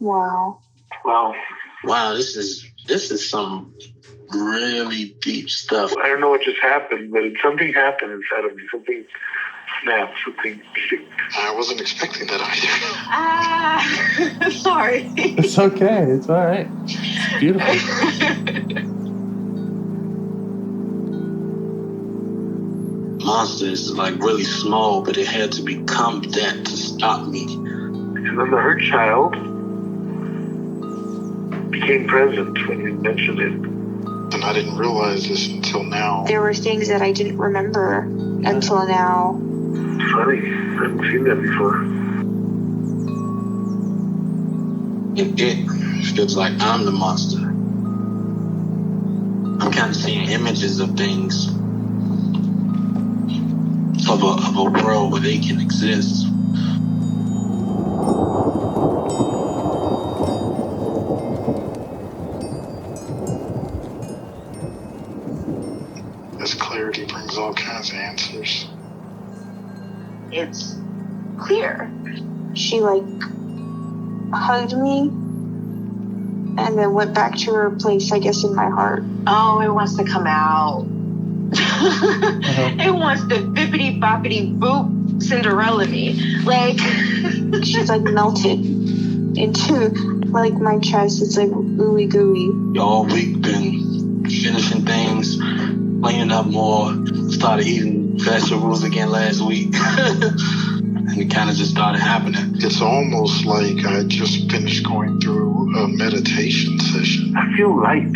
Wow. Wow, this is some really deep stuff. I don't know what just happened, but something happened inside of me. Something snapped. Something. I wasn't expecting that either. Sorry. It's okay. It's all right. It's beautiful. Monster is like really small, but it had to become that to stop me. And then the hurt child became present when you mentioned it. And I didn't realize this until now. There were things that I didn't remember until now. Funny. I haven't seen that before. It feels like I'm the monster. I'm kind of seeing images of things. Of a world where they can exist. This clarity brings all kinds of answers. It's clear. She hugged me and then went back to her place, I guess, in my heart. Oh, it wants to come out. It wants to bippity boppity boop Cinderella me. She's melted into my chest. It's ooey gooey. All week been finishing things, cleaning up more, started eating vegetables again last week. And it kind of just started happening. It's almost like I just finished going through a meditation session. I feel light.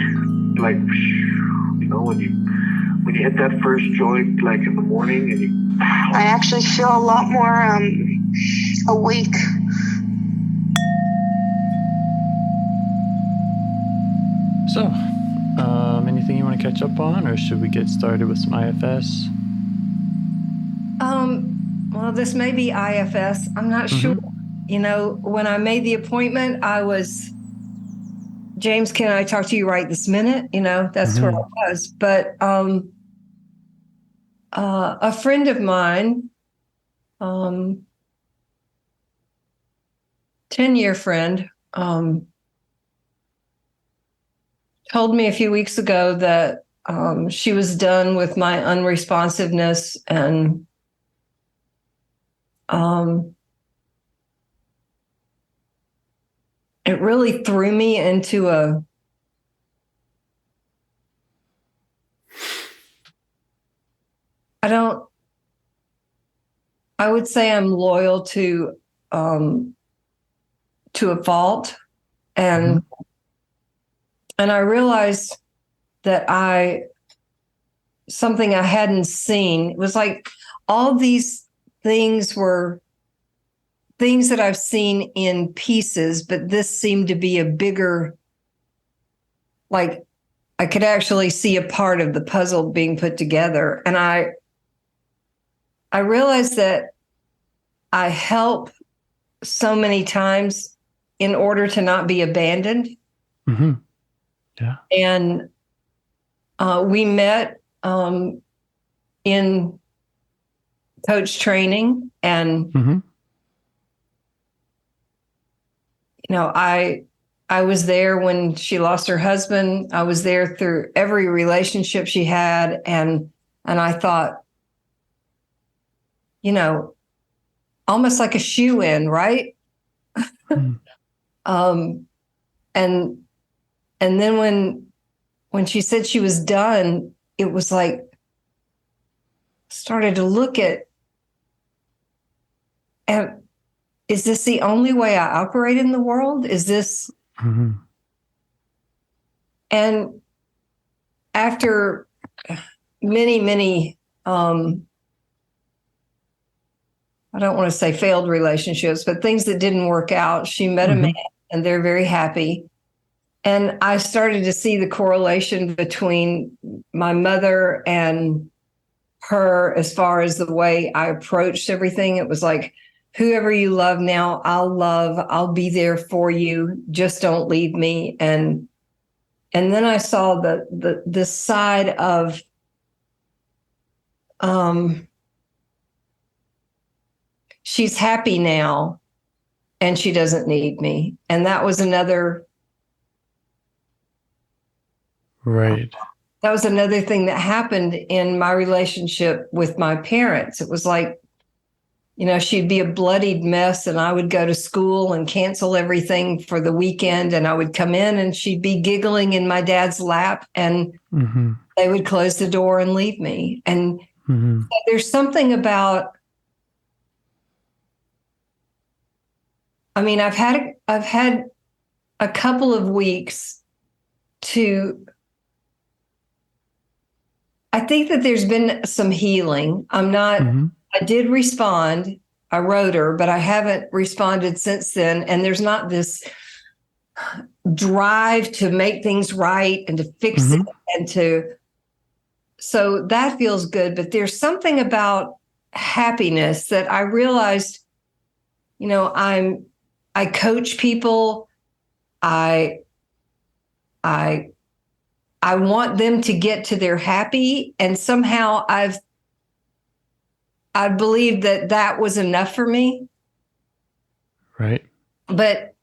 When you hit that first joint, in the morning, and I actually feel a lot more awake. So, anything you want to catch up on, or should we get started with some IFS? Well, this may be IFS. I'm not sure. When I made the appointment, I was, James, can I talk to you right this minute? That's where I was. But a friend of mine, 10-year friend, told me a few weeks ago that she was done with my unresponsiveness, and it really threw me into I would say I'm loyal to a fault. And I realized that something I hadn't seen. It was like all these things were things that I've seen in pieces, but this seemed to be a bigger, I could actually see a part of the puzzle being put together. And I realized that I help so many times in order to not be abandoned. Mm-hmm. Yeah. And we met in coach training, and I was there when she lost her husband. I was there through every relationship she had, and I thought, almost like a shoe-in, right? And then when she said she was done, it was started to look at, and is this the only way I operate in the world? Is this? And after many, many, I don't want to say failed relationships, but things that didn't work out, she met a man, and they're very happy. And I started to see the correlation between my mother and her as far as the way I approached everything. It was like, whoever you love now, I'll be there for you. Just don't leave me. And then I saw the side of she's happy now, and she doesn't need me. And that was another Right. that was another thing that happened in my relationship with my parents. It was like, she'd be a bloodied mess, and I would go to school and cancel everything for the weekend, and I would come in and she'd be giggling in my dad's lap, and they would close the door and leave me. And there's something about, I've had a couple of weeks I think that there's been some healing. I did respond. I wrote her, but I haven't responded since then. And there's not this drive to make things right and to fix it so that feels good. But there's something about happiness that I realized, I coach people. I want them to get to their happy. And somehow I believed that was enough for me. Right. But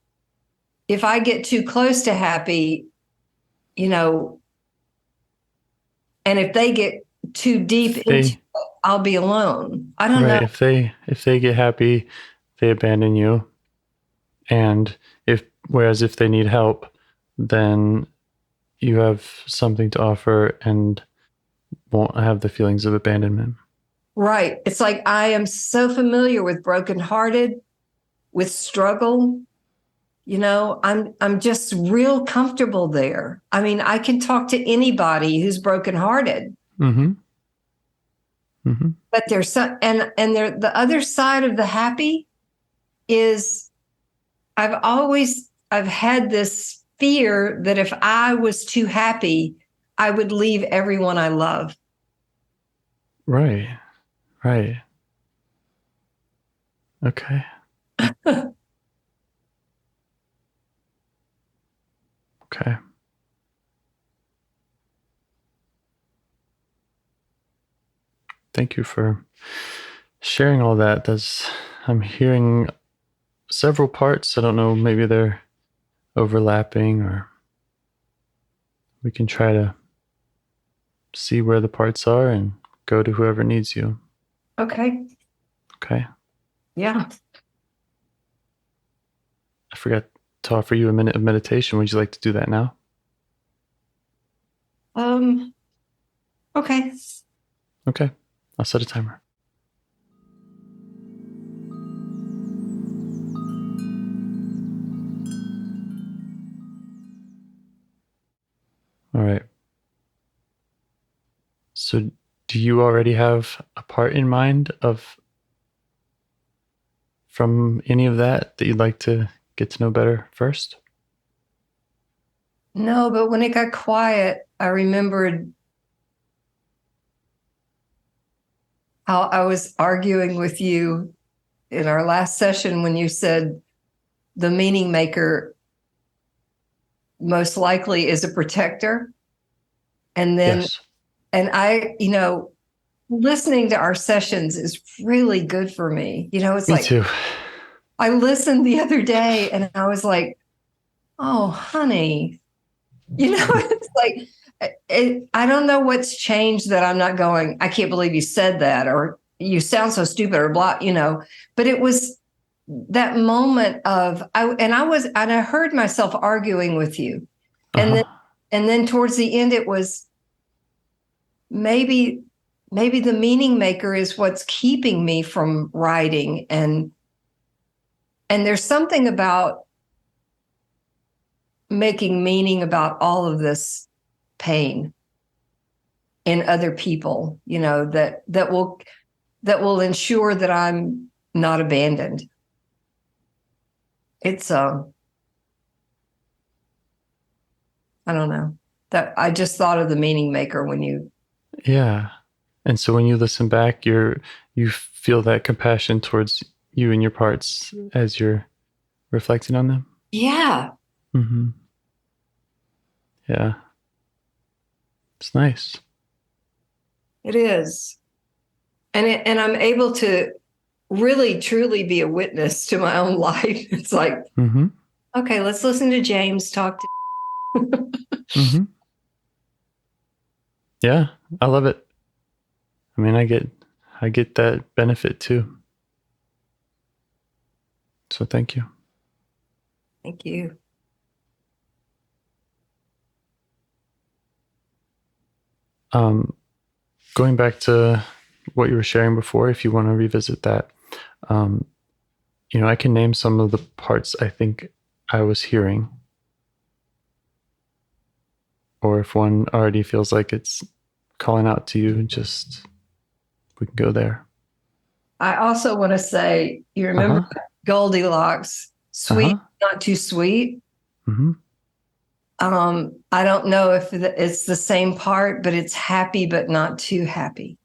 if I get too close to happy, and if they get too deep into it, I'll be alone. I don't know. If they get happy, they abandon you. And whereas if they need help, then you have something to offer and won't have the feelings of abandonment. Right. It's like I am so familiar with brokenhearted, with struggle. I'm just real comfortable there. I can talk to anybody who's brokenhearted. But there's some, and the other side of the happy is I've had this fear that if I was too happy, I would leave everyone I love. Right. Okay. Okay. Thank you for sharing all that. I'm hearing several parts. I don't know, maybe they're overlapping, or we can try to see where the parts are and go to whoever needs you. Okay. Yeah. I forgot to offer you a minute of meditation. Would you like to do that now? Okay. Okay. I'll set a timer. All right. So do you already have a part in mind from any of that you'd like to get to know better first? No, but when it got quiet, I remembered how I was arguing with you in our last session when you said the meaning maker most likely is a protector. And then, yes. And I, listening to our sessions is really good for me. It's Me like, too. I listened the other day and I was like, oh, honey, it's like, I don't know what's changed that I'm not going, I can't believe you said that, or you sound so stupid, or blah, but it was that moment of, I heard myself arguing with you. And then towards the end, it was maybe the meaning maker is what's keeping me from writing. And there's something about making meaning about all of this pain in other people, that will ensure that I'm not abandoned. It's I don't know, that I just thought of the meaning maker when you. Yeah. And so when you listen back, you feel that compassion towards you and your parts as you're reflecting on them? Yeah. Yeah. It's nice. It is. And I'm able to really truly be a witness to my own life. It's like, okay, let's listen to James talk to. Yeah, I love it. I mean, I get that benefit too. So thank you. Thank you. Going back to what you were sharing before, if you want to revisit that, I can name some of the parts I think I was hearing. Or if one already feels like it's calling out to you, we can go there. I also want to say, you remember Goldilocks, sweet, not too sweet. I don't know if it's the same part, but it's happy, but not too happy.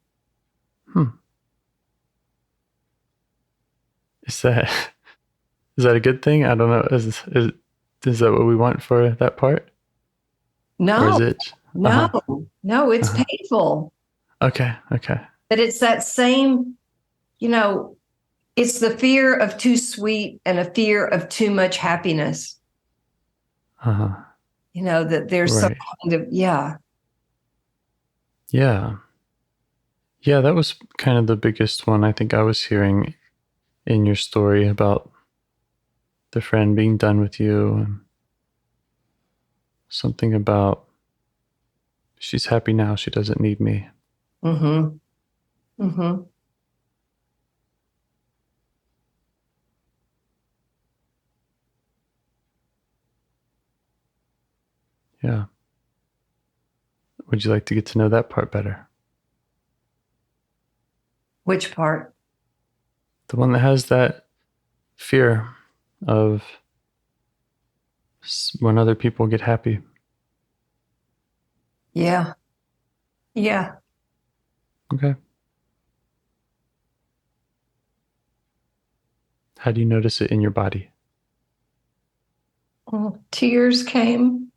Is that a good thing? I don't know. Is that what we want for that part? No, or is it? No, it's painful. Okay. But it's that same, it's the fear of too sweet and a fear of too much happiness. That there's some kind of, Yeah, that was kind of the biggest one I think I was hearing in your story about the friend being done with you, and something about she's happy now, she doesn't need me. Yeah. Would you like to get to know that part better? Which part? The one that has that fear of when other people get happy. Yeah. Okay. How do you notice it in your body? Tears came.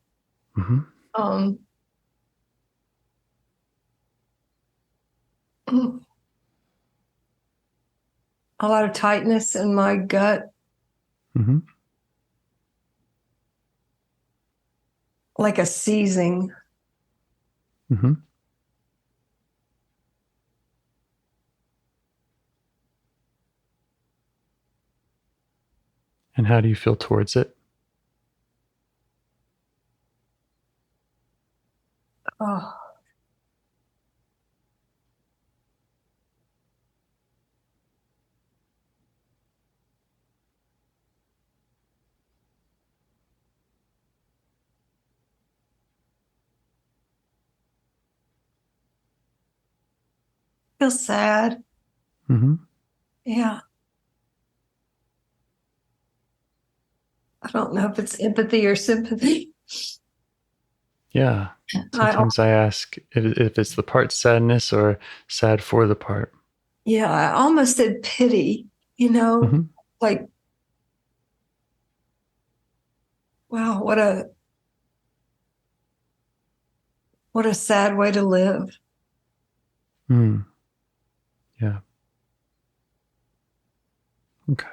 A lot of tightness in my gut. Like a seizing. And how do you feel towards it? Oh. Feel sad. Yeah. I don't know if it's empathy or sympathy. Yeah. Sometimes I ask if it's the part sadness or sad for the part. Yeah, I almost said pity, like, wow, what a sad way to live. Yeah. Okay.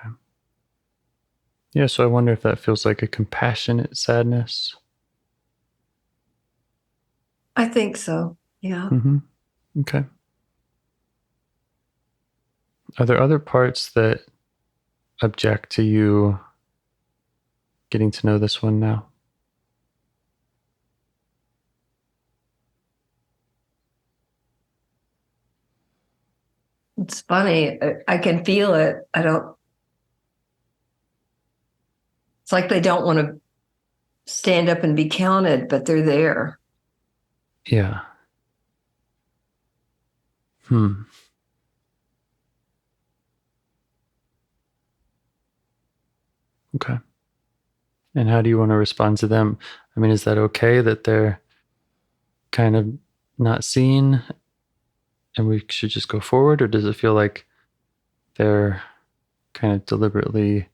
Yeah, so I wonder if that feels like a compassionate sadness. I think so. Yeah. Okay. Are there other parts that object to you getting to know this one now? It's funny. I can feel it. It's like they don't want to stand up and be counted, but they're there. Yeah. Okay. And how do you want to respond to them? I mean, is that okay that they're kind of not seen and we should just go forward? Or does it feel like they're kind of deliberately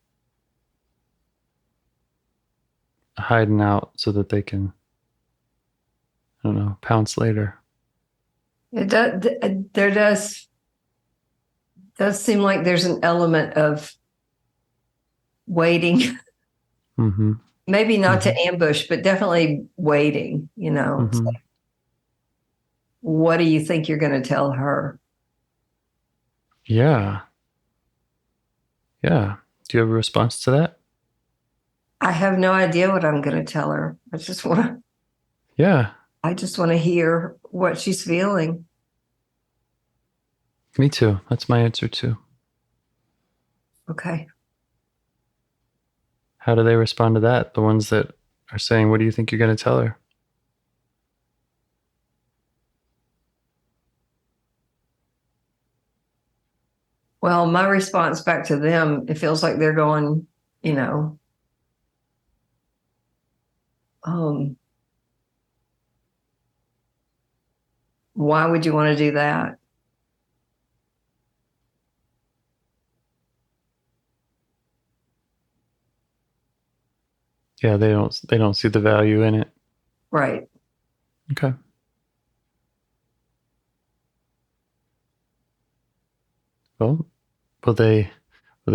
hiding out so that they can, I don't know, pounce later? It does. does seem like there's an element of waiting. Mm-hmm. Maybe not to ambush, but definitely waiting, It's like, what do you think you're going to tell her? Yeah. Yeah. Do you have a response to that? I have no idea what I'm going to tell her. I just want to hear what she's feeling. Me too. That's my answer too. Okay. How do they respond to that? The ones that are saying, what do you think you're going to tell her? Well, my response back to them, it feels like they're going, why would you want to do that? Yeah, they don't see the value in it. Right. Okay. Well, will they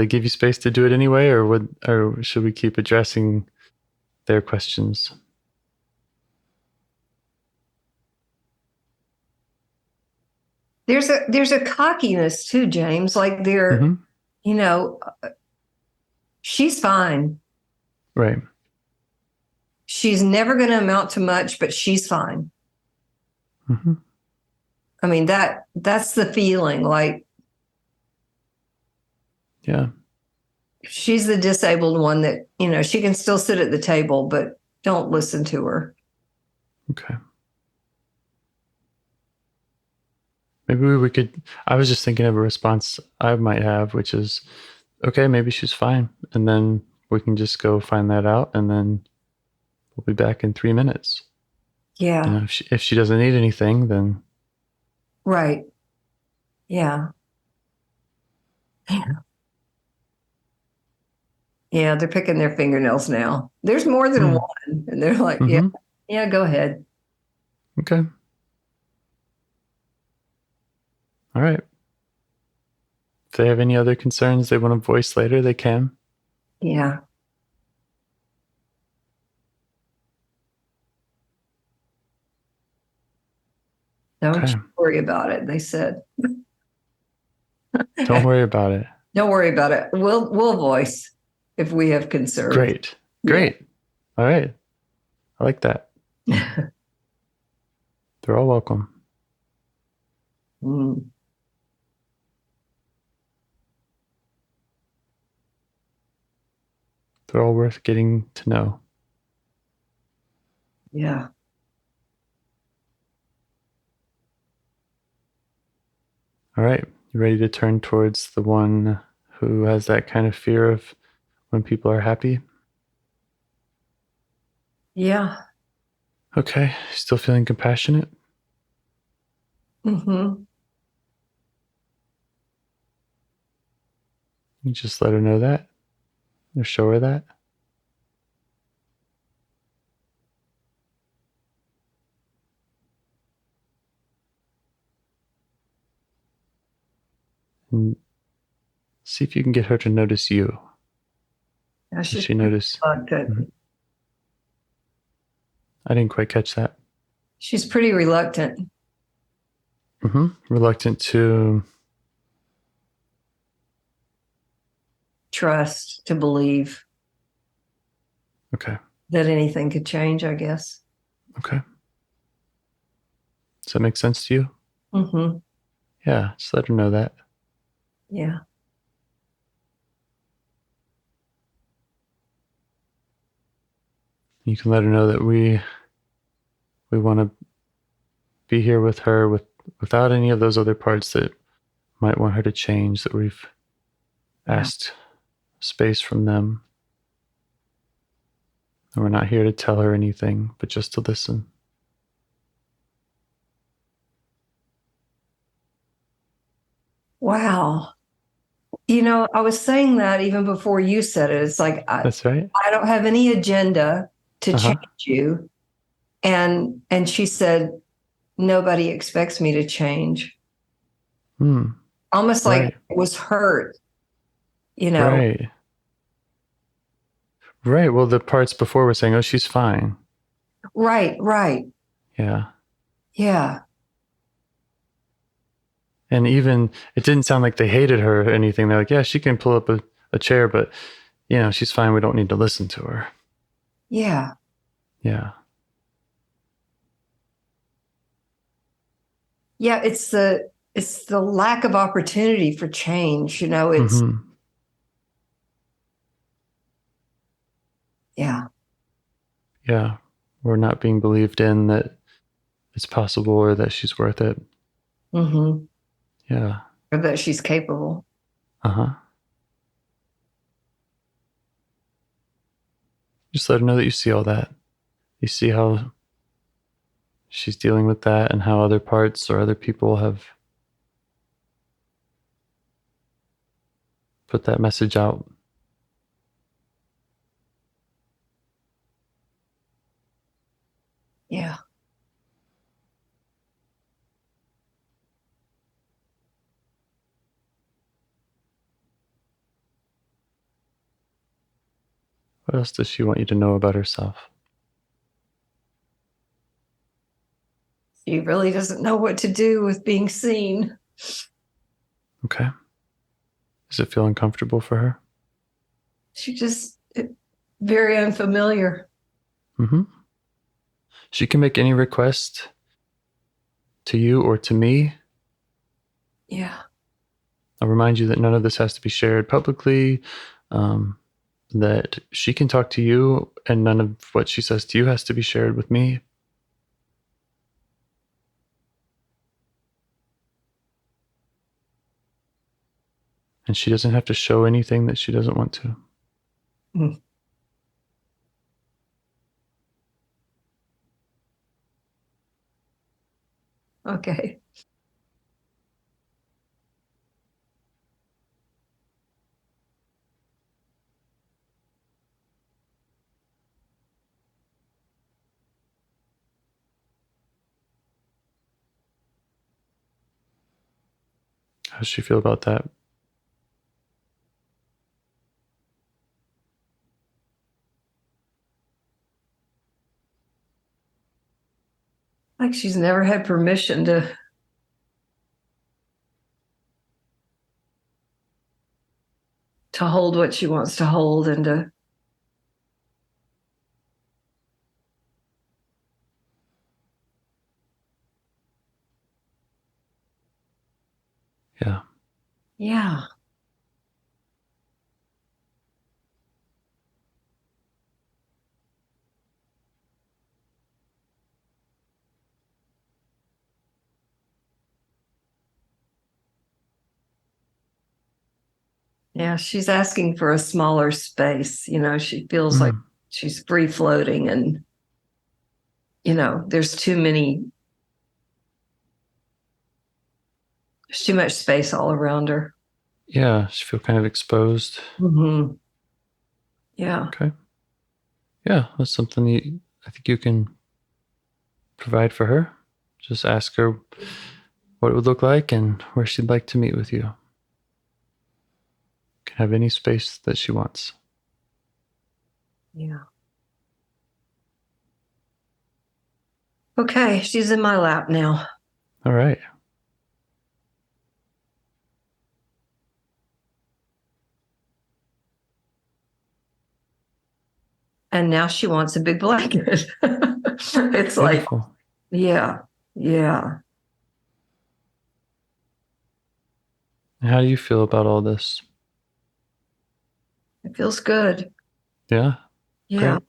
give you space to do it anyway, or should we keep addressing their questions? There's a cockiness too, James. Like they're, she's fine. Right. She's never going to amount to much, but she's fine. Mm-hmm. I mean, that's the feeling. Like, yeah, she's the disabled one that, she can still sit at the table, but don't listen to her. Okay. Maybe we could, I was just thinking of a response I might have, which is, okay, maybe she's fine. And then we can just go find that out, and then we'll be back in 3 minutes. Yeah. If she doesn't need anything, then. Right. Yeah. Yeah, they're picking their fingernails now. There's more than one. And they're like, yeah, go ahead. Okay. All right. If they have any other concerns they want to voice later, they can. Yeah. Don't worry about it, they said. Don't worry about it. Don't worry about it. We'll voice if we have concerns. Great. Yeah. All right. I like that. They're all welcome. They're all worth getting to know. Yeah. All right. You ready to turn towards the one who has that kind of fear of when people are happy? Yeah. Okay. Still feeling compassionate? Mm-hmm. You just let her know that, or show her that. And see if you can get her to notice you. Yeah, Does she notice? Mm-hmm. I didn't quite catch that. She's pretty reluctant. Mm-hmm. Reluctant to trust, to believe. Okay. That anything could change, I guess. Okay. Does that make sense to you? Mm-hmm. Yeah, just let her know that. Yeah. You can let her know that we want to be here with her without any of those other parts that might want her to change, that we've asked space from them. And we're not here to tell her anything, but just to listen. Wow. I was saying that even before you said it. It's like, that's right. I don't have any agenda to change you. And she said, nobody expects me to change. almost like Right. it was hurt, you know. Right. Right. Well, the parts before were saying, oh, she's fine. Right. Yeah. Yeah. And even it didn't sound like they hated her or anything. They're like, yeah, she can pull up a chair, but she's fine. We don't need to listen to her. Yeah. Yeah. Yeah. It's the lack of opportunity for change, it's, Mm-hmm. yeah. Yeah. We're not being believed in that it's possible or that she's worth it. Mm-hmm. Yeah. Or that she's capable. Uh-huh. Just let her know that you see all that. You see how she's dealing with that and how other parts or other people have put that message out. Yeah. What else does she want you to know about herself? She really doesn't know what to do with being seen. Okay. Does it feel uncomfortable for her? She just very unfamiliar. Mm-hmm. She can make any request to you or to me. Yeah. I'll remind you that none of this has to be shared publicly, that she can talk to you and none of what she says to you has to be shared with me. And she doesn't have to show anything that she doesn't want to. Mm. Okay. How does she feel about that? Like she's never had permission to hold what she wants to hold and to. Yeah. Yeah. Yeah, she's asking for a smaller space. She feels like she's free floating and, there's there's too much space all around her. Yeah. She feel kind of exposed. Mm-hmm. Yeah. Okay. Yeah. That's something I think you can provide for her. Just ask her what it would look like and where she'd like to meet with you. Can have any space that she wants. Yeah. Okay, she's in my lap now. All right. And now she wants a big blanket. It's Beautiful. like, yeah. How do you feel about all this? It feels good. Yeah. Yeah. Great.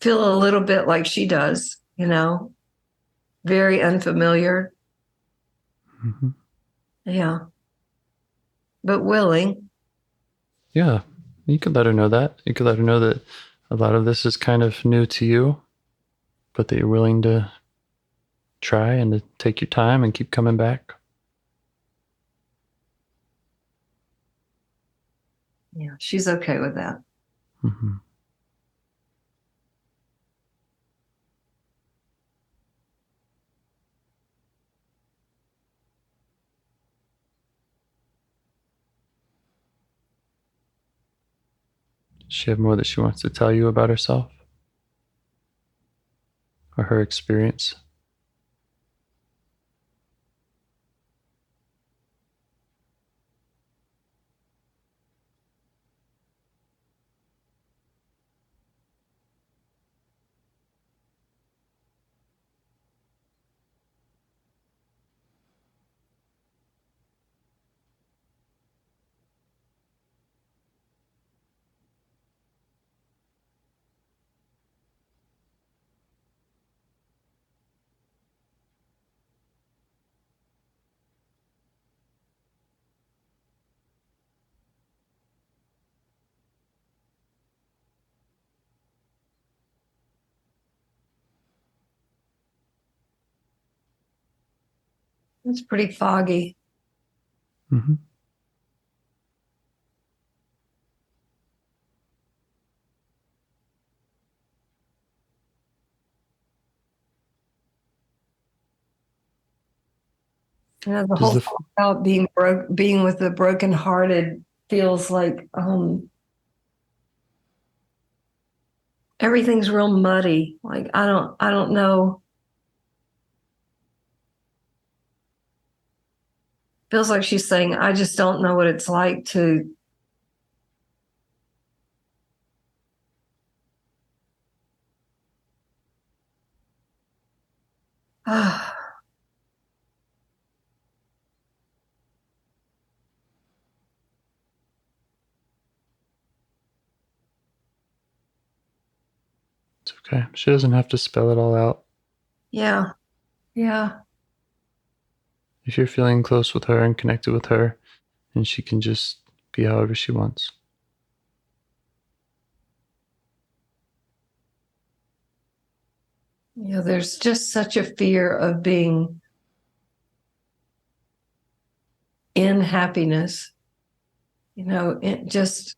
Feel a little bit like she does, very unfamiliar. Mm-hmm. Yeah. But willing. Yeah. You could let her know that. You could let her know that a lot of this is kind of new to you, but that you're willing to try and to take your time and keep coming back. Yeah. She's okay with that. Mm-hmm. Does she have more that she wants to tell you about herself or her experience? It's pretty foggy. Mm-hmm. The whole thing about being with the brokenhearted feels like everything's real muddy. Like I don't know. Feels like she's saying, I just don't know what it's like to It's okay. She doesn't have to spell it all out. yeah. Yeah. If you're feeling close with her and connected with her, and she can just be however she wants. There's just such a fear of being in happiness. It just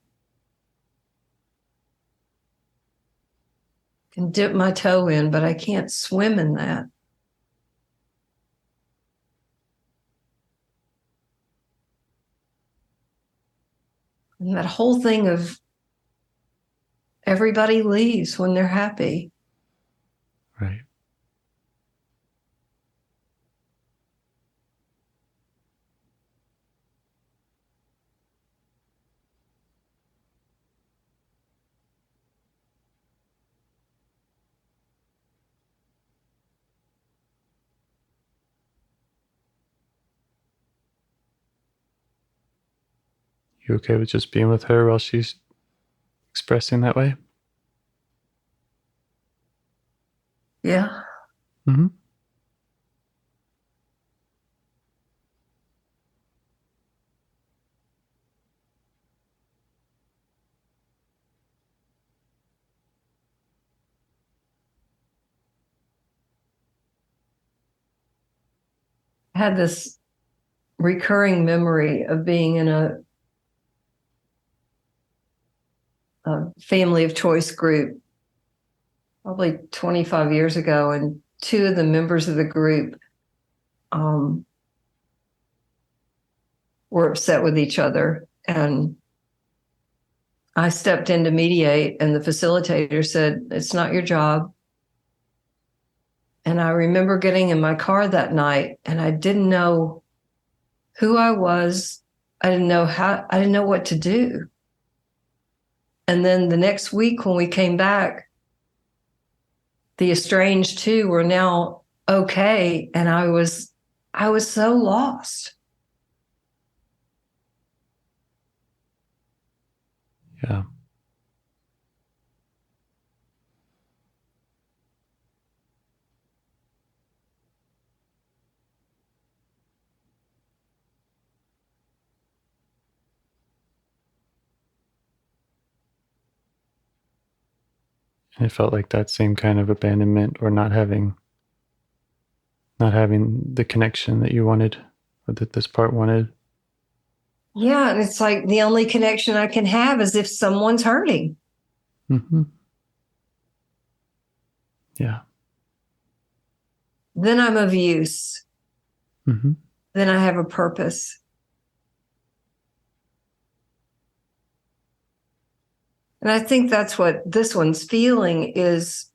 can dip my toe in, but I can't swim in that. And that whole thing of everybody leaves when they're happy. Right. You okay with just being with her while she's expressing that way? Yeah. Mm-hmm. I had this recurring memory of being in a family of choice group probably 25 years ago, and two of the members of the group were upset with each other, and I stepped in to mediate, and the facilitator said, "It's not your job." And I remember getting in my car that night, and I didn't know who I was. I didn't know what to do. And then the next week when we came back, the estranged two were now okay, and I was so lost. Yeah. And it felt like that same kind of abandonment or not having the connection that you wanted or that this part wanted. Yeah, and it's like the only connection I can have is if someone's hurting. Mm-hmm. Yeah. Then I'm of use. Mm-hmm. Then I have a purpose. And I think that's what this one's feeling is.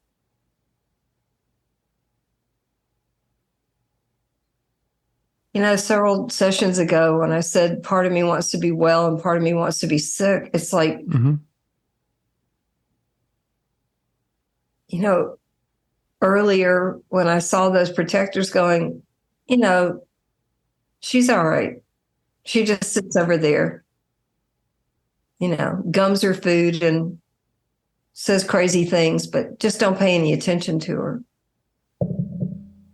Several sessions ago when I said part of me wants to be well and part of me wants to be sick, it's like, earlier when I saw those protectors going, she's all right. She just sits over there, gums her food and says crazy things, but just don't pay any attention to her.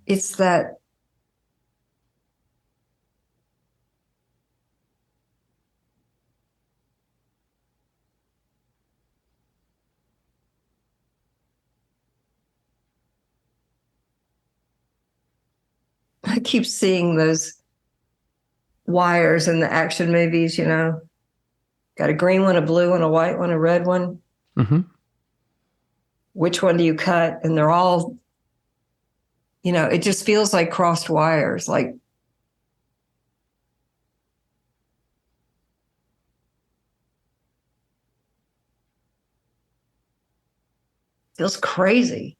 It's that I keep seeing those wires in the action movies, got a green one, a blue one, a white one, a red one. Which one do you cut? And they're all, it just feels like crossed wires, like feels crazy.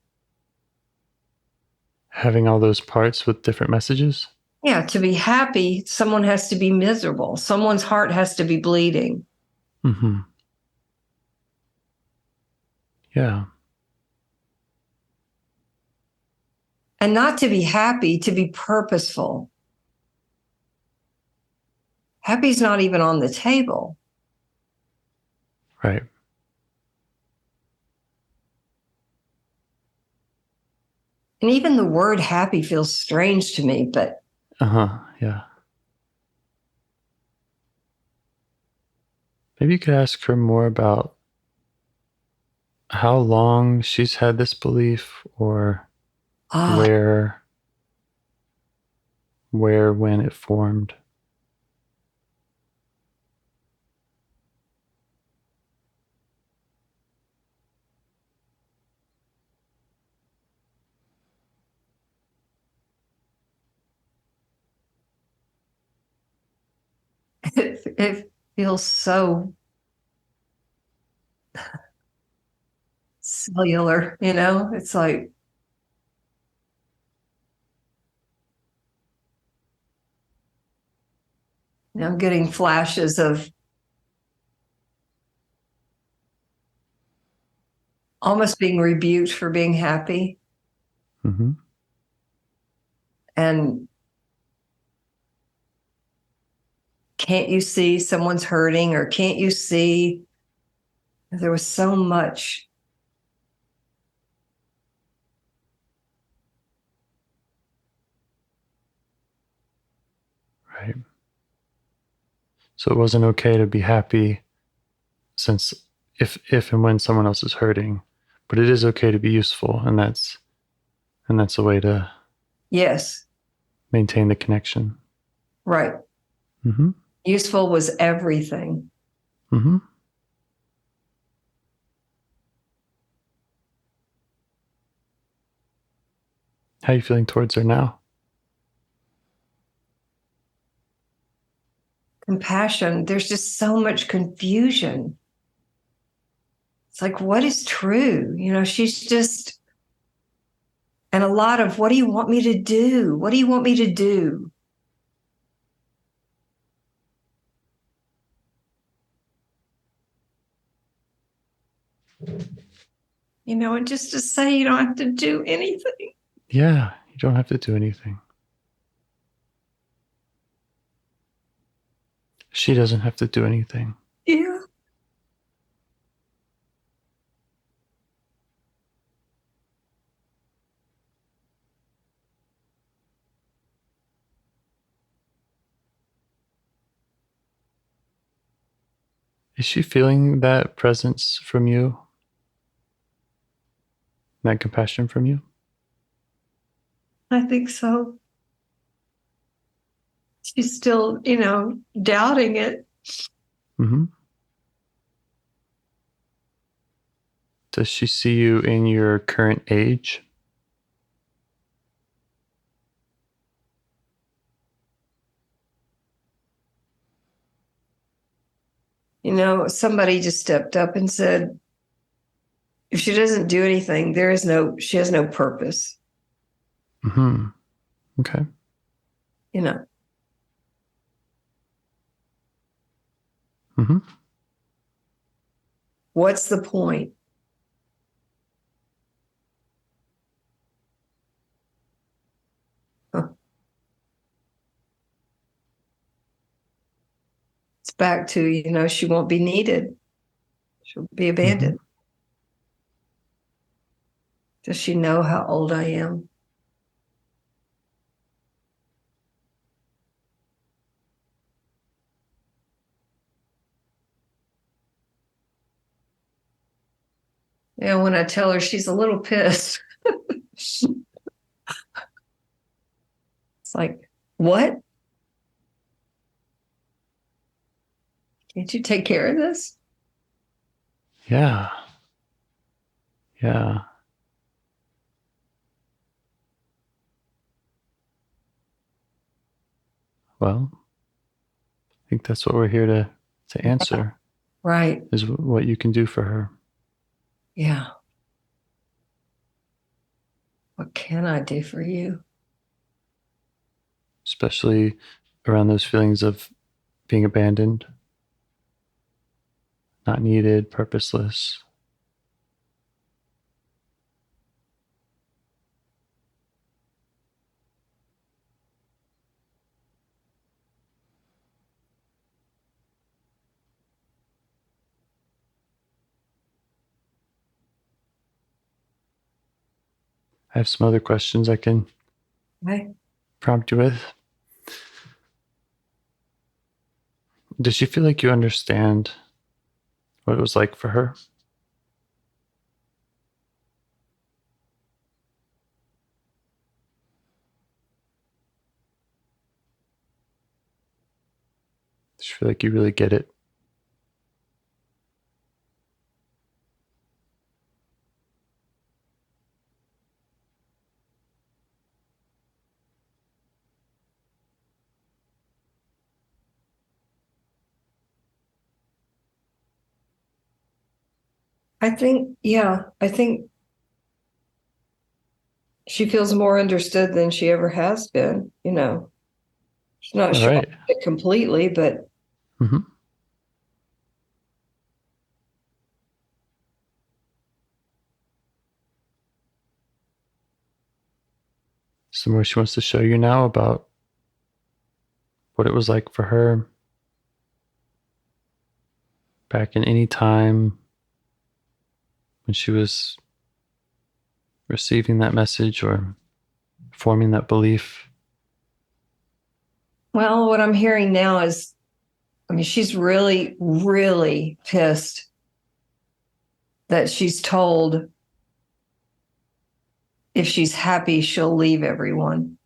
Having all those parts with different messages? Yeah, to be happy, someone has to be miserable. Someone's heart has to be bleeding. Yeah. And not to be happy, to be purposeful. Happy's not even on the table. Right. And even the word happy feels strange to me, but. Yeah. Maybe you could ask her more about how long she's had this belief, or where, when it formed. It feels so cellular, it's like I'm getting flashes of almost being rebuked for being happy. And can't you see someone's hurting, or can't you see there was so much. Right. So it wasn't okay to be happy, since if and when someone else is hurting, but it is okay to be useful, and that's a way to Yes. maintain the connection. Right. Useful was everything. How are you feeling towards her now? Compassion. There's just so much confusion. It's like, what is true? She's just, and a lot of, what do you want me to do? What do you want me to do? And just to say you don't have to do anything. Yeah, you don't have to do anything. She doesn't have to do anything. Yeah. Is she feeling that presence from you? That compassion from you? I think so. She's still, doubting it. Does she see you in your current age? Somebody just stepped up and said, if she doesn't do anything, she has no purpose. Mm-hmm. Okay. Mm-hmm. What's the point? It's back to, she won't be needed. She'll be abandoned. Mm-hmm. Does she know how old I am? When I tell her, she's a little pissed. It's like, what? Can't you take care of this? Yeah. Yeah. Well, I think that's what we're here to answer. Right. Is what you can do for her. Yeah. What can I do for you? Especially around those feelings of being abandoned, not needed, purposeless. I have some other questions I can prompt you with. Does she feel like you understand what it was like for her? Does she feel like you really get it? I think she feels more understood than she ever has been. She's not sure it completely, but mm-hmm. Some more she wants to show you now about what it was like for her back in any time when she was receiving that message or forming that belief. Well, what I'm hearing now is, she's really, really pissed that she's told if she's happy, she'll leave everyone.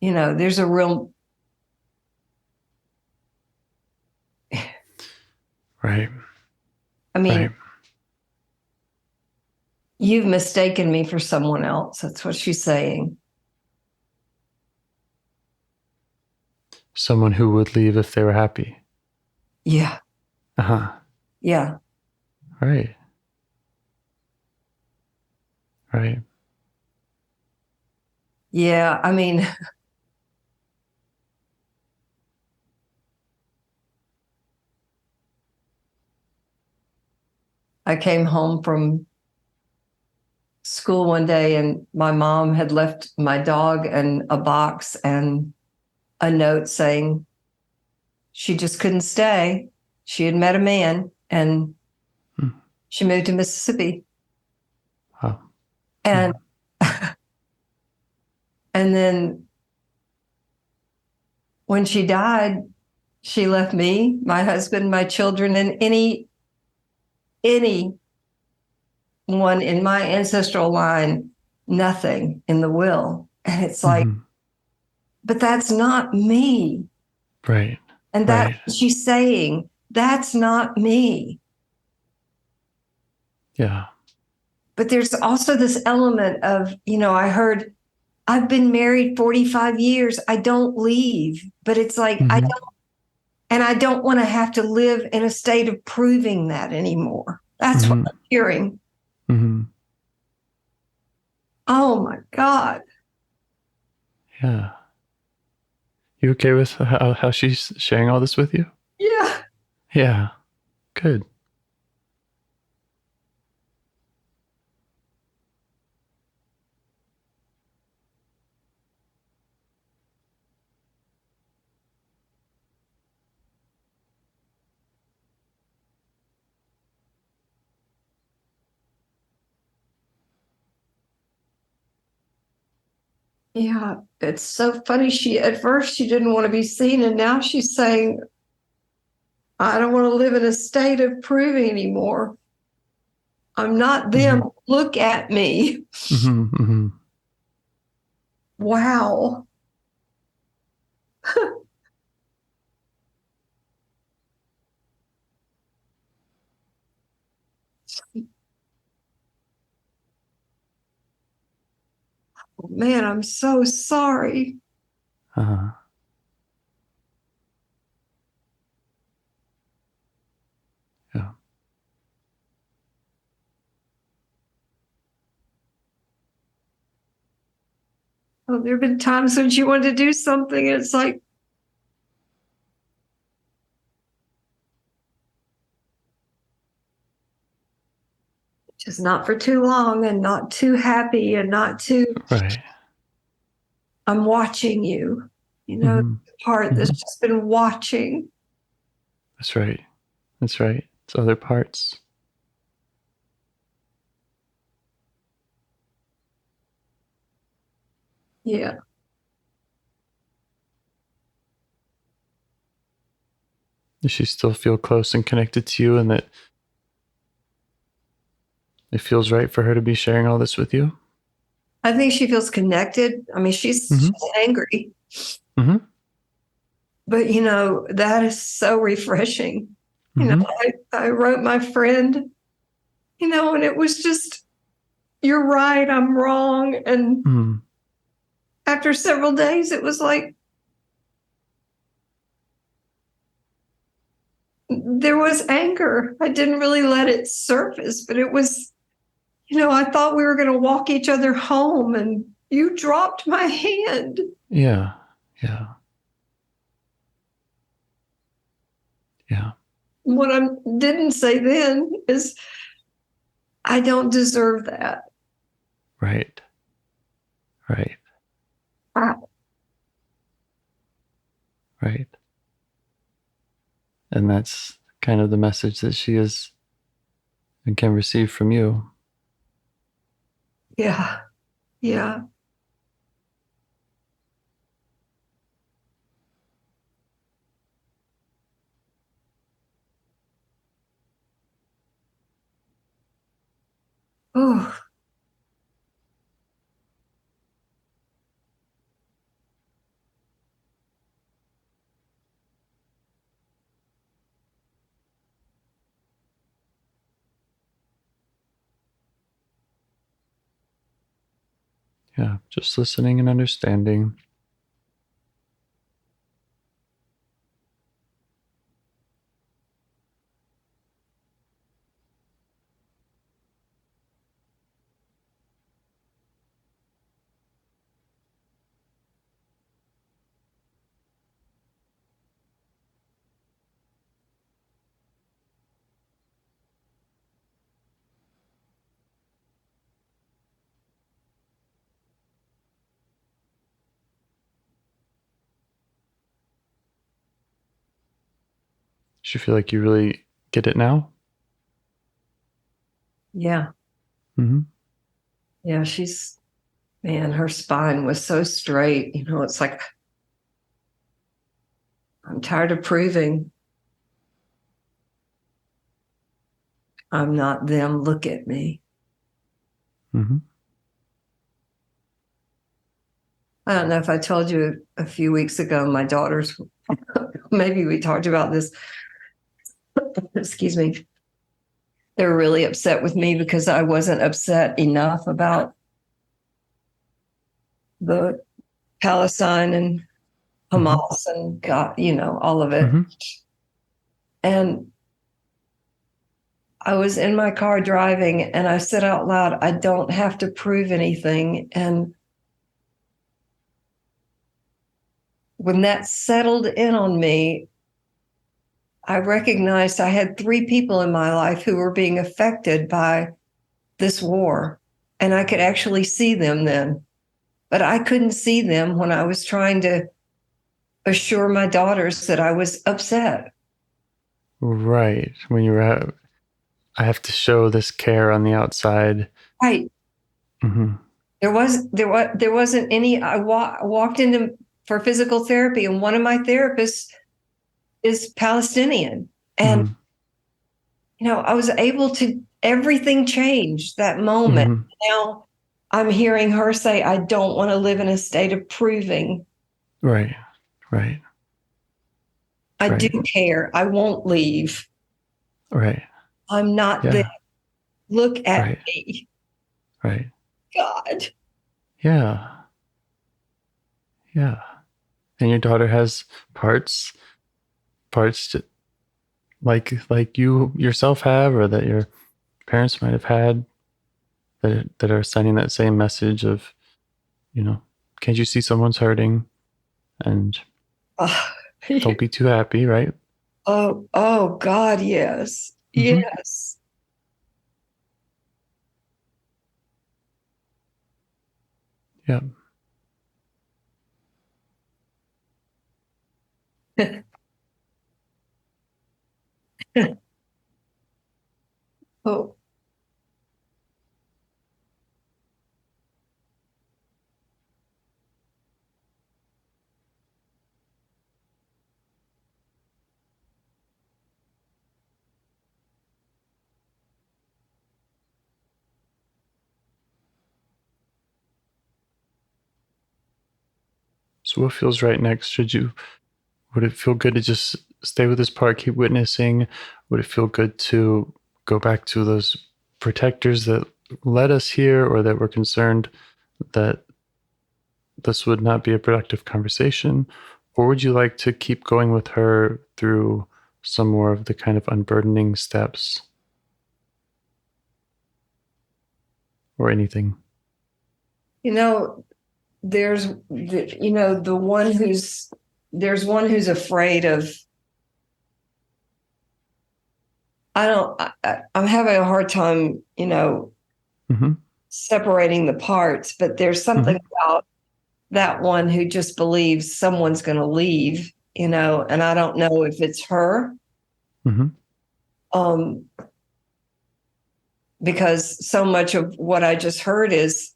There's a real... Right. Right. You've mistaken me for someone else. That's what she's saying. Someone who would leave if they were happy. Yeah. Uh-huh. Yeah. Right. Right. Yeah. I came home from school one day and my mom had left my dog and a box and a note saying she just couldn't stay. She had met a man and she moved to Mississippi. Oh. And and then when she died, she left me, my husband, my children, and any one in my ancestral line, nothing in the will. And it's like, but that's not me. Right. And she's saying, that's not me. Yeah. But there's also this element of, I heard, I've been married 45 years. I don't leave. But it's like, I don't want to have to live in a state of proving that anymore. That's what I'm hearing. Mm-hmm. Oh my God. Yeah. You okay with how she's sharing all this with you? Yeah. Yeah. Good. Yeah. It's so funny. At first she didn't want to be seen, and now she's saying, I don't want to live in a state of proving anymore. I'm not them. Mm-hmm. Look at me. Mm-hmm. Mm-hmm. Wow. Man, I'm so sorry. Uh-huh. Yeah. Oh, there have been times when she wanted to do something, and it's like, just not for too long and not too happy and not too, Right. I'm watching you. Mm-hmm. The part that's just been watching. That's right. That's right. It's other parts. Yeah. Does she still feel close and connected to you, and that it feels right for her to be sharing all this with you? I think she feels connected. I mean, she's angry, Mm-hmm. but that is so refreshing. Mm-hmm. I wrote my friend, and it was just, you're right, I'm wrong. And Mm-hmm. after several days, it was like, there was anger. I didn't really let it surface, but it was, I thought we were going to walk each other home, and you dropped my hand. Yeah. Yeah. Yeah. What I didn't say then is, I don't deserve that. Right. Right. Wow. Right. And that's kind of the message that she is and can receive from you. Yeah. Yeah. Oh, Yeah. Just listening and understanding. Does she feel like you really get it now? yeah. Mm-hmm. Yeah. Man, her spine was so straight. It's like, I'm tired of proving I'm not them. Look at me. Mm-hmm. I don't know if I told you a few weeks ago, my daughters, maybe we talked about this. Excuse me. They were really upset with me because I wasn't upset enough about the Palestine and Hamas and God, all of it. Mm-hmm. And I was in my car driving and I said out loud, I don't have to prove anything. And when that settled in on me, I recognized I had 3 people in my life who were being affected by this war. And I could actually see them then. But I couldn't see them when I was trying to assure my daughters that I was upset. Right. When you were, I have to show this care on the outside. Right. Mm-hmm. There wasn't any. I walked into for physical therapy, and one of my therapists is Palestinian, and I was able to. Everything changed that moment. Mm-hmm. Now I'm hearing her say, "I don't want to live in a state of proving." Right. Right. I Right. do care. I won't leave. Right. I'm not Yeah. there. Look at Right. me. Right. God. Yeah. Yeah. And your daughter has parts that, like you yourself have, or that your parents might have had, that are sending that same message of, can't you see someone's hurting, and don't be too happy, right? Oh, God, yes. Mm-hmm. Yes. Yeah. Oh, So what feels right next? Would it feel good to just stay with this part, keep witnessing? Would it feel good to go back to those protectors that led us here, or that were concerned that this would not be a productive conversation? Or would you like to keep going with her through some more of the kind of unburdening steps, or anything? there's there's one who's afraid of. I'm having a hard time, Mm-hmm. separating the parts, but there's something about that one who just believes someone's going to leave, and I don't know if it's her. Mm-hmm. Because so much of what I just heard is,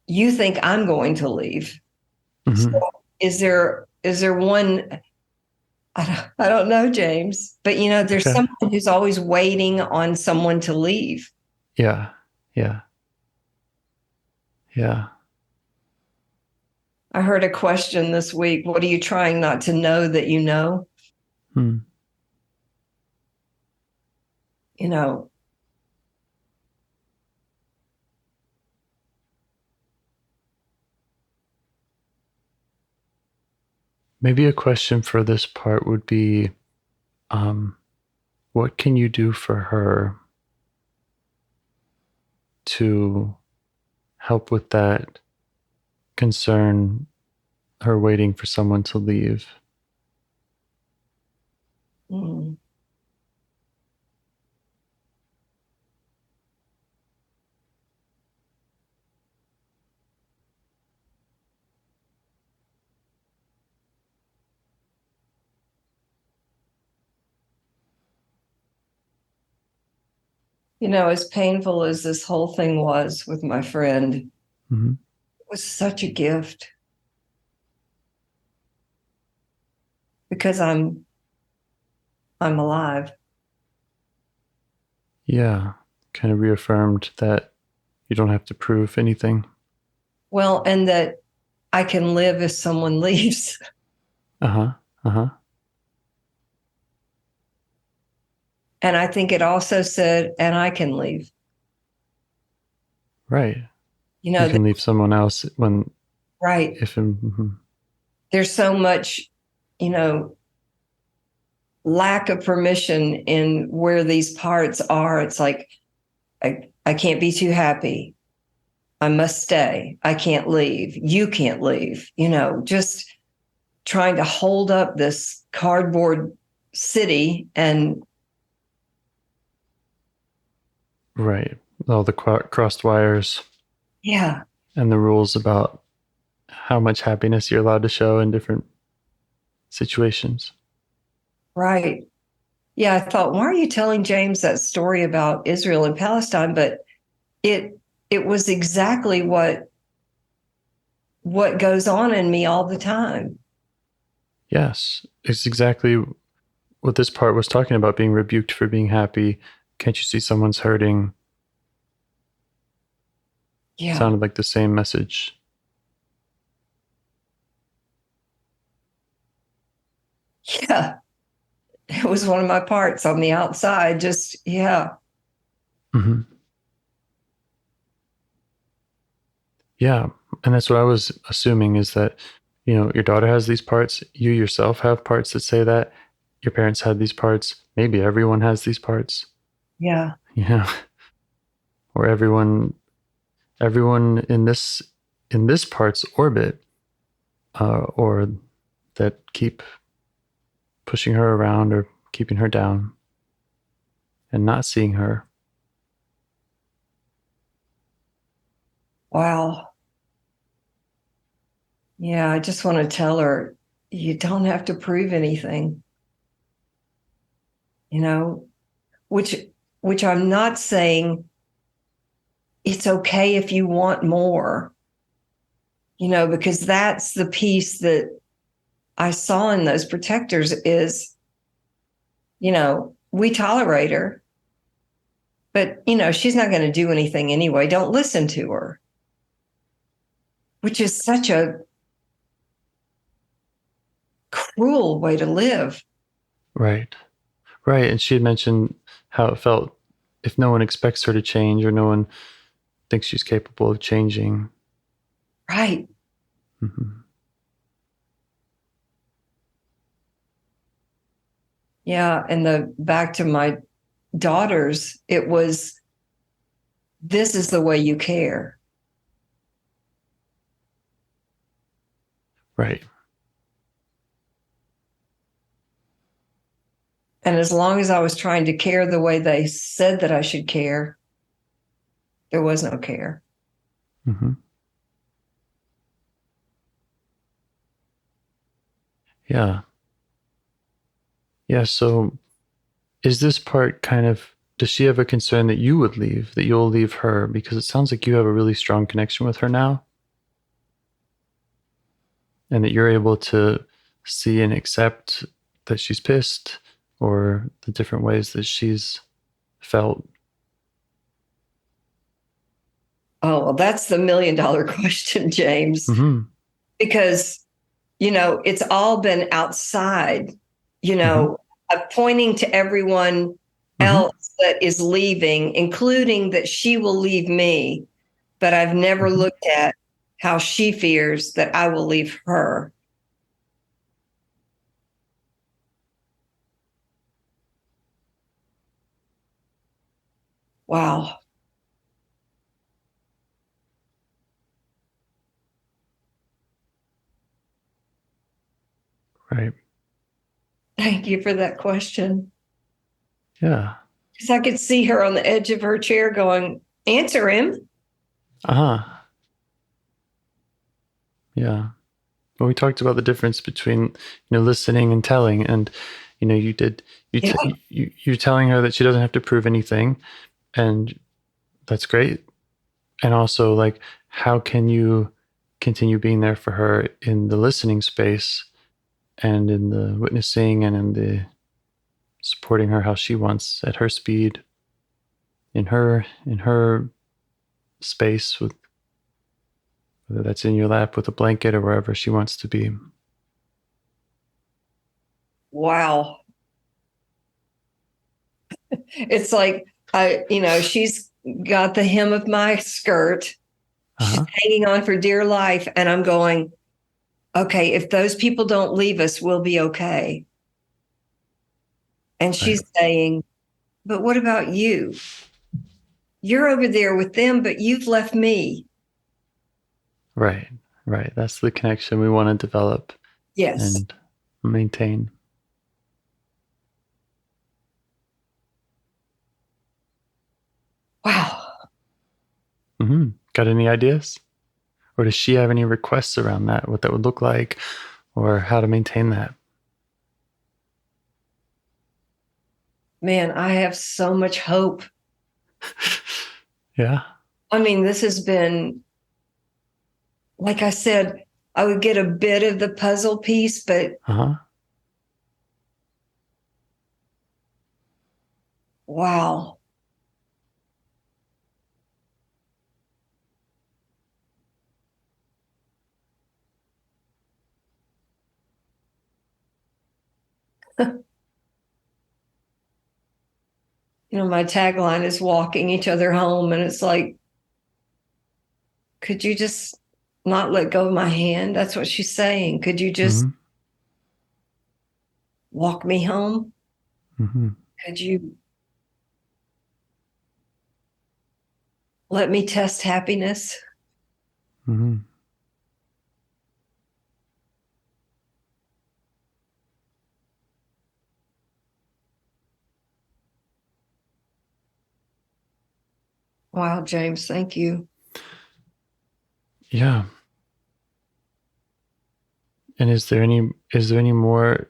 you think I'm going to leave. Mm-hmm. So is there one? I don't know, James, but there's Okay. someone who's always waiting on someone to leave. Yeah. Yeah. Yeah. I heard a question this week. What are you trying not to know that you know? Hmm. You know, Maybe a question for this part would be, what can you do for her to help with that concern, her waiting for someone to leave? mm, as painful as this whole thing was with my friend, Mm-hmm. it was such a gift because I'm alive. Yeah. Kind of reaffirmed that you don't have to prove anything. Well, and that I can live if someone leaves. Uh-huh. Uh-huh. And I think it also said, and I can leave. Right. You You can leave someone else when, right. if, mm-hmm. There's so much, lack of permission in where these parts are. It's like, I can't be too happy. I must stay. I can't leave. You can't leave. Just trying to hold up this cardboard city and. Right. All the crossed wires. Yeah. And the rules about how much happiness you're allowed to show in different situations. Right. Yeah. I thought, why are you telling James that story about Israel and Palestine? But it was exactly what goes on in me all the time. Yes. It's exactly what this part was talking about, being rebuked for being happy. Can't you see someone's hurting? Yeah. Sounded like the same message. Yeah. It was one of my parts on the outside. Just, yeah. Mm-hmm. Yeah. And that's what I was assuming, is that, your daughter has these parts. You yourself have parts that say that. Your parents had these parts. Maybe everyone has these parts. Yeah. Or everyone in this part's orbit, or that keep pushing her around or keeping her down and not seeing her. Wow. Yeah. I just want to tell her, you don't have to prove anything, which I'm not saying it's okay if you want more, because that's the piece that I saw in those protectors is, we tolerate her, but, she's not going to do anything anyway. Don't listen to her, which is such a cruel way to live. Right. Right. And she had mentioned how it felt if no one expects her to change, or no one thinks she's capable of changing. Right. Mm-hmm. Yeah. And back to my daughters, it was, this is the way you care. Right. And as long as I was trying to care the way they said that I should care, there was no care. Mm-hmm. Yeah. Yeah. So is this part does she have a concern that you would leave, that you'll leave her? Because it sounds like you have a really strong connection with her now, and that you're able to see and accept that she's pissed, or the different ways that she's felt. Oh, well, that's the $1 million question, James, Mm-hmm. because, it's all been outside, Mm-hmm. pointing to everyone Mm-hmm. else that is leaving, including that she will leave me. But I've never Mm-hmm. looked at how she fears that I will leave her. Wow. Right. Thank you for that question. Yeah. Because I could see her on the edge of her chair going, answer him. Uh-huh. Yeah. Well, we talked about the difference between, listening and telling, and, you're telling her that she doesn't have to prove anything, and that's great. And also, like, how can you continue being there for her in the listening space, and in the witnessing, and in the supporting her how she wants, at her speed, in her space, with whether that's in your lap with a blanket or wherever she wants to be. Wow. It's like, she's got the hem of my skirt. She's hanging on for dear life. And I'm going, okay, if those people don't leave us, we'll be okay. And she's saying, but what about you? You're over there with them, but you've left me. Right. Right. That's the connection we want to develop and maintain. Wow. Mm-hmm. Got any ideas? Or does she have any requests around that, what that would look like, or how to maintain that? Man, I have so much hope. Yeah. I mean, this has been, like I said, I would get a bit of the puzzle piece, but wow. My tagline is walking each other home. And it's like, could you just not let go of my hand? That's what she's saying. Could you just walk me home? Could you let me test happiness? Wow, James, thank you. Yeah. And is there any more,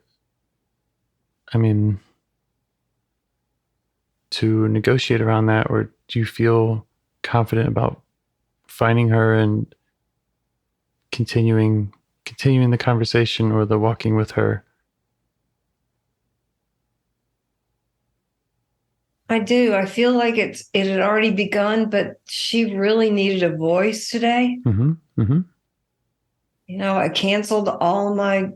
I mean, to negotiate around that, or do you feel confident about finding her and continuing the conversation or the walking with her? I do. I feel like it had already begun, but she really needed a voice today. I canceled all my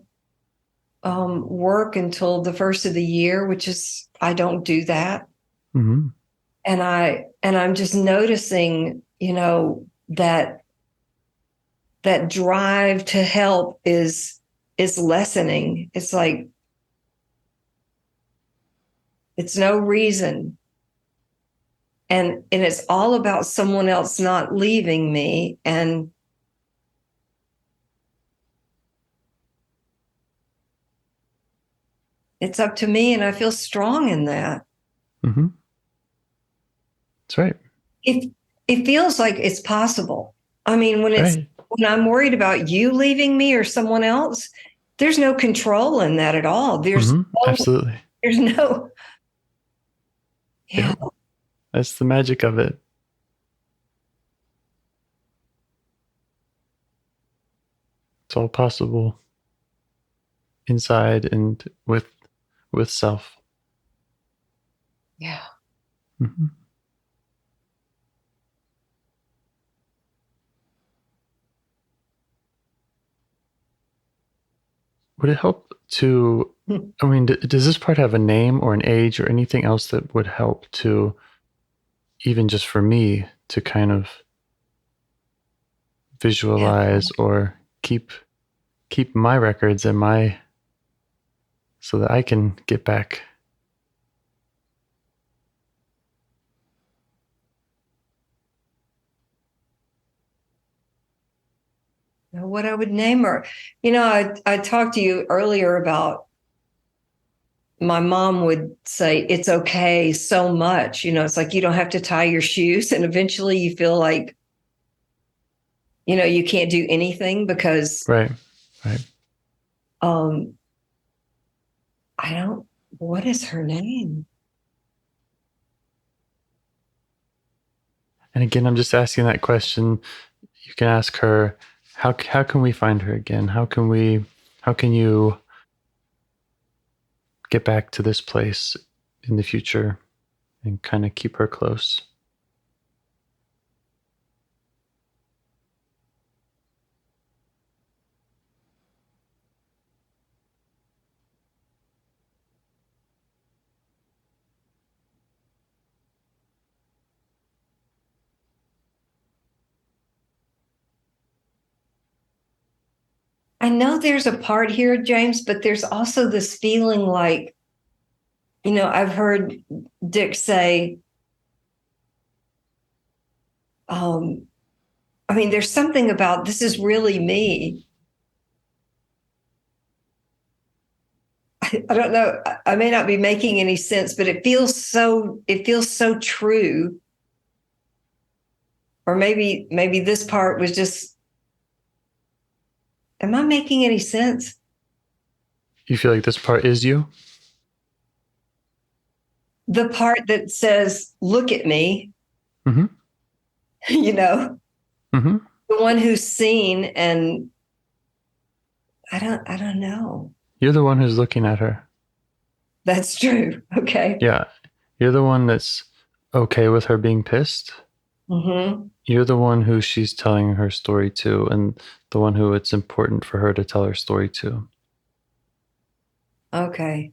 work until the first of the year, which is, I don't do that. And I'm just noticing, that drive to help is lessening. It's like, it's no reason. And it's all about someone else not leaving me. And it's up to me. And I feel strong in that. That's right. It feels like it's possible. I mean, when I'm worried about you leaving me or someone else, there's no control in that at all. There's absolutely. There's no. Yeah. That's the magic of it. It's all possible inside and with self. Yeah. Would it help to, I mean, does this part have a name or an age or anything else that would help to, even just for me, to kind of visualize or keep my records and so that I can get back? What I would name her. I talked to you earlier about my mom would say, it's okay so much. It's like, you don't have to tie your shoes. And eventually you feel like, you can't do anything because. Right. What is her name? And again, I'm just asking that question. You can ask her, how can we find her again? How can you get back to this place in the future and kind of keep her close? I know there's a part here, James, but there's also this feeling like I've heard Dick say, there's something about this is really me. I don't know. I may not be making any sense, but it feels so true. Or maybe this part was just, am I making any sense? You feel like this part is you? The part that says, look at me, Mm-hmm. Mm-hmm. The one who's seen, and I don't know. You're the one who's looking at her. That's true. Okay. Yeah. You're the one that's okay with her being pissed. Mm-hmm. You're the one who she's telling her story to, and the one who it's important for her to tell her story to. Okay.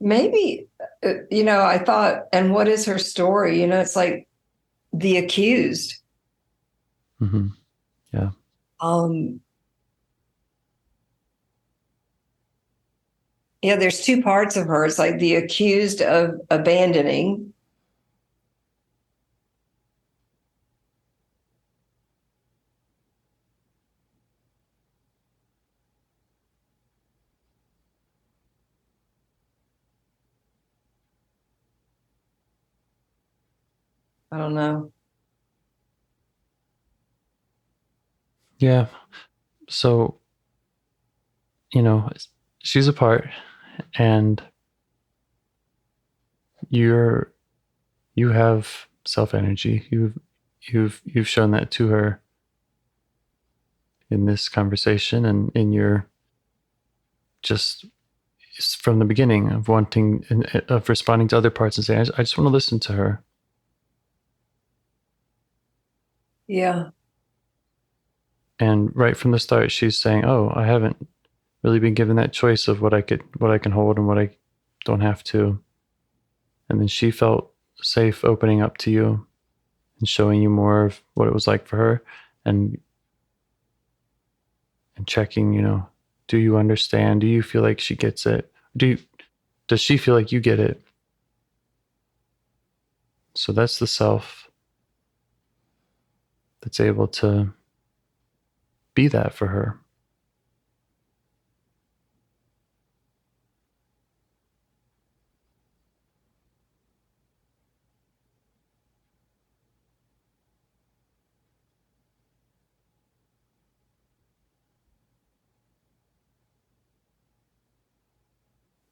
Maybe, I thought, and what is her story? It's like the accused. Mm-hmm. Yeah. There's two parts of her. It's like the accused of abandoning. I don't know. Yeah. So, she's a part, and you have self energy. You've shown that to her in this conversation, and in your just from the beginning of wanting of responding to other parts and saying, I just want to listen to her. Yeah. And right from the start, she's saying, "Oh, I haven't really been given that choice of what I can hold and what I don't have to." And then she felt safe opening up to you and showing you more of what it was like for her, and checking, do you understand? Do you feel like she gets it? Does she feel like you get it? So that's the self that's able to be that for her.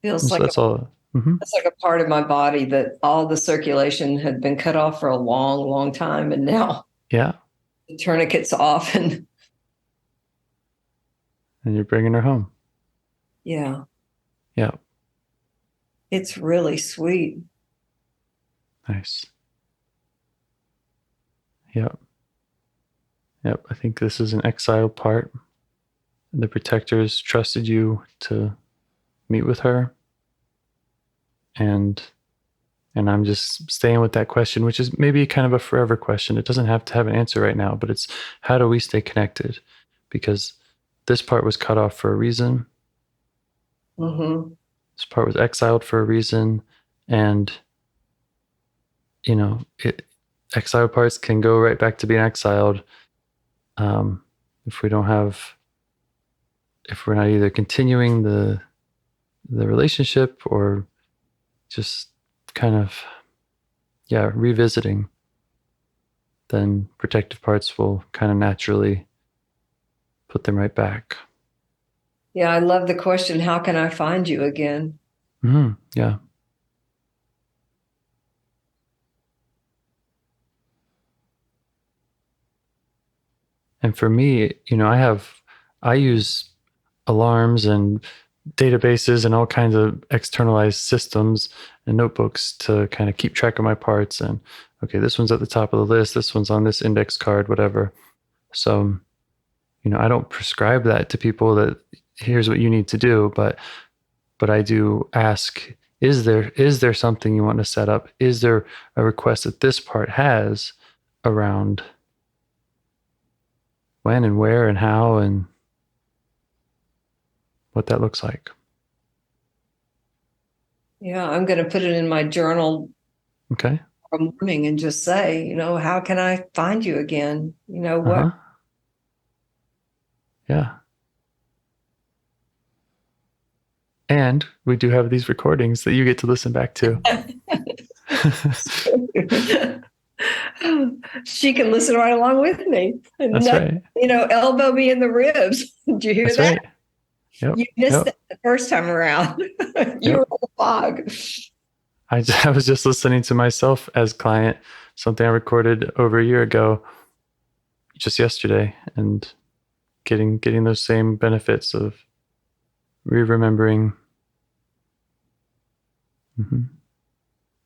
Feels And so like that's all. Mm-hmm. it's like a part of my body that all the circulation had been cut off for a long, long time. And now Yeah. the tourniquet's off. And You're bringing her home. yeah, Yeah. it's really sweet. Nice. Yep. Yep. I think this is an exile part. The protectors trusted you to meet with her. And I'm just staying with that question, which is maybe kind of a forever question. It doesn't have to have an answer right now, but it's how do we stay connected? Because this part was cut off for a reason. Mm-hmm. This part was exiled for a reason. And, exiled parts can go right back to being exiled if we're not either continuing the relationship or just kind of revisiting, then protective parts will kind of naturally put them right back. Yeah, I love the question, how can I find you again? Mm-hmm. Yeah. And for me, I use alarms and databases and all kinds of externalized systems and notebooks to kind of keep track of my parts. And okay, this one's at the top of the list. This one's on this index card, whatever. So, I don't prescribe that to people that here's what you need to do, but I do ask, is there something you want to set up? Is there a request that this part has around when and where and how and what that looks like. Yeah, I'm going to put it in my journal Okay. tomorrow morning and just say, how can I find you again? What? Uh-huh. Yeah. And we do have these recordings that you get to listen back to. She can listen right along with me. That's right. Elbow me in the ribs. Did you hear That's that? right. Yep. You missed it the first time around. You were on the fog. I was just listening to myself as client, something I recorded over a year ago, just yesterday, and getting those same benefits of remembering,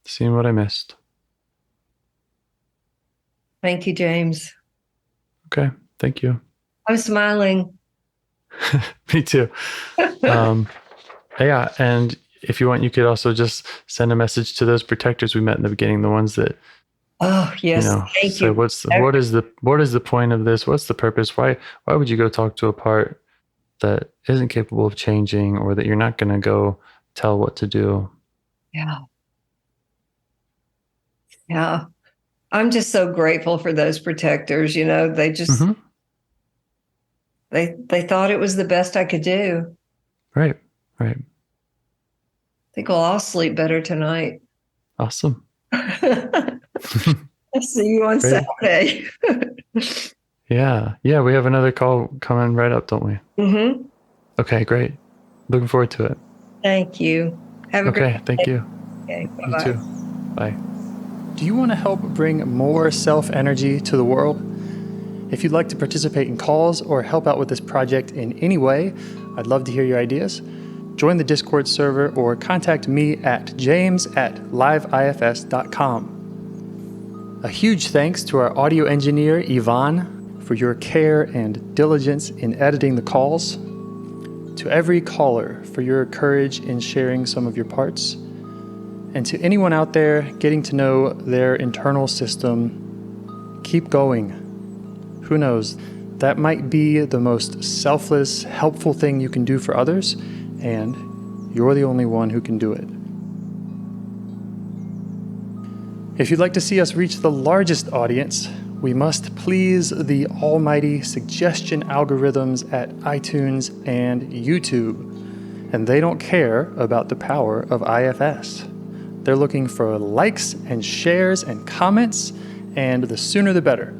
seeing what I missed. Thank you, James. Okay, thank you. I'm smiling. Me too. Yeah, and if you want, you could also just send a message to those protectors we met in the beginning, the ones that, oh yes, thank say, you. what is the point of this? What's the purpose? Why would you go talk to a part that isn't capable of changing, or that you're not going to go tell what to do? Yeah. I'm just so grateful for those protectors. They just they thought it was the best I could do. Right. I think I'll sleep better tonight. Awesome. I'll see you on Saturday. Yeah. We have another call coming right up, don't we? Okay, great. Looking forward to it. Thank you. Have a great day. Thank you. Okay, you too. Bye. Do you want to help bring more self-energy to the world? If you'd like to participate in calls or help out with this project in any way, I'd love to hear your ideas. Join the Discord server or contact me at james@liveifs.com. A huge thanks to our audio engineer, Yvonne, for your care and diligence in editing the calls. To every caller for your courage in sharing some of your parts. And to anyone out there getting to know their internal system, keep going. Who knows, that might be the most selfless, helpful thing you can do for others, and you're the only one who can do it. If you'd like to see us reach the largest audience, we must please the almighty suggestion algorithms at iTunes and YouTube, and they don't care about the power of IFS. They're looking for likes and shares and comments, and the sooner the better.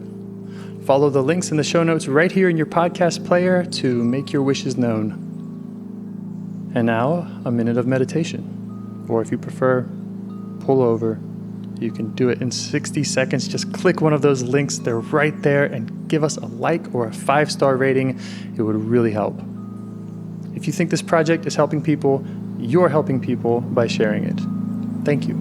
Follow the links in the show notes right here in your podcast player to make your wishes known. And now, a minute of meditation. Or if you prefer, pull over. You can do it in 60 seconds. Just click one of those links. They're right there, and give us a like or a 5-star rating. It would really help. If you think this project is helping people, you're helping people by sharing it. Thank you.